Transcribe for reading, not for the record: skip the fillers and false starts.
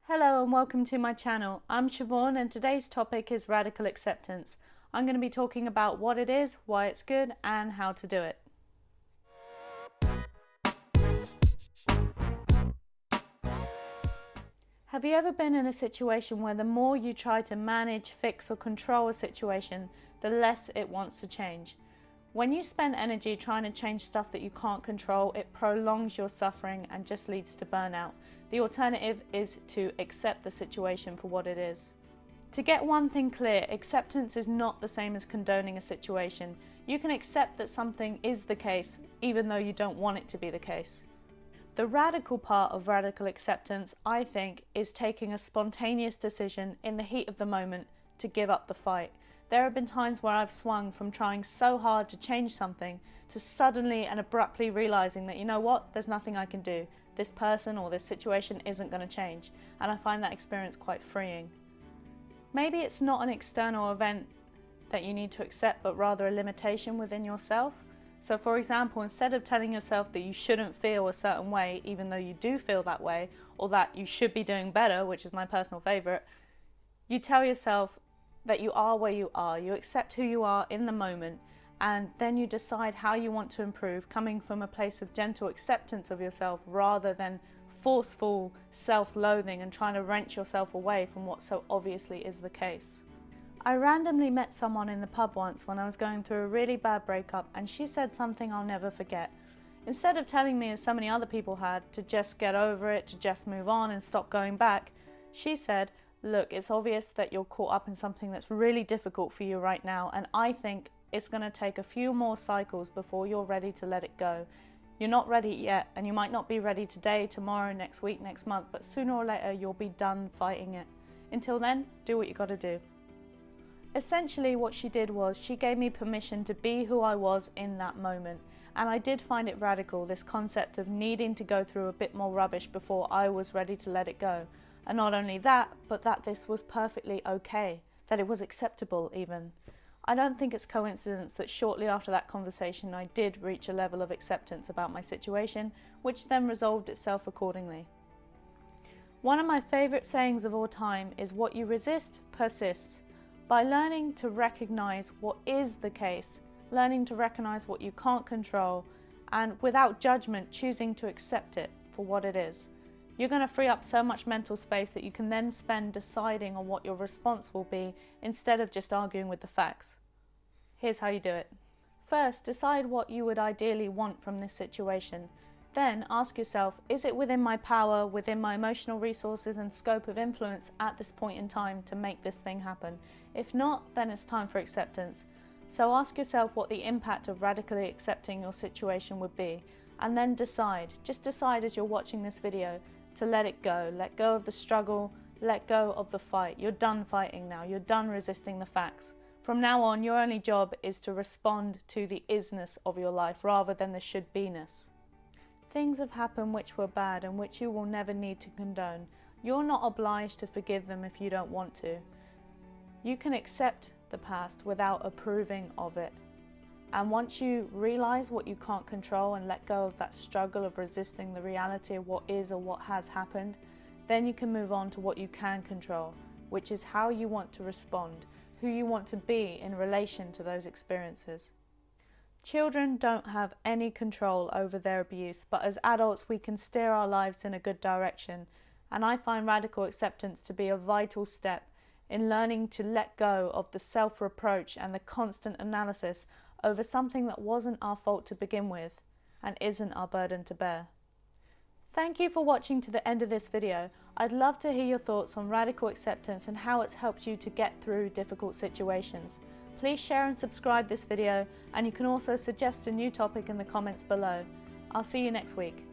Hello and welcome to my channel. I'm Siobhan and today's topic is radical acceptance. I'm going to be talking about what it is, why it's good and how to do it. Have you ever been in a situation where the more you try to manage, fix or control a situation, the less it wants to change? When you spend energy trying to change stuff that you can't control, it prolongs your suffering and just leads to burnout. The alternative is to accept the situation for what it is. To get one thing clear, acceptance is not the same as condoning a situation. You can accept that something is the case, even though you don't want it to be the case. The radical part of radical acceptance, I think, is taking a spontaneous decision in the heat of the moment to give up the fight. There have been times where I've swung from trying so hard to change something to suddenly and abruptly realizing that, you know what, there's nothing I can do. This person or this situation isn't going to change, and I find that experience quite freeing. Maybe it's not an external event that you need to accept, but rather a limitation within yourself. So for example, instead of telling yourself that you shouldn't feel a certain way, even though you do feel that way, or that you should be doing better, which is my personal favorite, you tell yourself that you are where you are, you accept who you are in the moment, and then you decide how you want to improve, coming from a place of gentle acceptance of yourself rather than forceful self-loathing and trying to wrench yourself away from what so obviously is the case. I randomly met someone in the pub once when I was going through a really bad breakup, and she said something I'll never forget. Instead of telling me, as so many other people had, to just get over it, to just move on and stop going back, she said, "Look, it's obvious that you're caught up in something that's really difficult for you right now, and I think it's going to take a few more cycles before you're ready to let it go. You're not ready yet, and you might not be ready today, tomorrow, next week, next month, but sooner or later you'll be done fighting it. Until then, do what you got to do." Essentially what she did was she gave me permission to be who I was in that moment, and I did find it radical, this concept of needing to go through a bit more rubbish before I was ready to let it go. And not only that, but that this was perfectly okay, that it was acceptable even. I don't think it's coincidence that shortly after that conversation I did reach a level of acceptance about my situation, which then resolved itself accordingly. One of my favourite sayings of all time is, "What you resist, persists." By learning to recognise what is the case, learning to recognise what you can't control, and without judgment choosing to accept it for what it is, you're going to free up so much mental space that you can then spend deciding on what your response will be instead of just arguing with the facts. Here's how you do it. First, decide what you would ideally want from this situation. Then ask yourself, is it within my power, within my emotional resources and scope of influence at this point in time to make this thing happen? If not, then it's time for acceptance. So ask yourself what the impact of radically accepting your situation would be, and then decide, just decide as you're watching this video, to let it go. Let go of the struggle, let go of the fight. You're done fighting now, you're done resisting the facts. From now on, your only job is to respond to the isness of your life rather than the should-be-ness. Things have happened which were bad and which you will never need to condone. You're not obliged to forgive them if you don't want to. You can accept the past without approving of it. And once you realise what you can't control and let go of that struggle of resisting the reality of what is or what has happened, then you can move on to what you can control, which is how you want to respond, who you want to be in relation to those experiences. Children don't have any control over their abuse, but as adults we can steer our lives in a good direction, and I find radical acceptance to be a vital step in learning to let go of the self-reproach and the constant analysis over something that wasn't our fault to begin with and isn't our burden to bear. Thank you for watching to the end of this video. I'd love to hear your thoughts on radical acceptance and how it's helped you to get through difficult situations. Please share and subscribe this video, and you can also suggest a new topic in the comments below. I'll see you next week.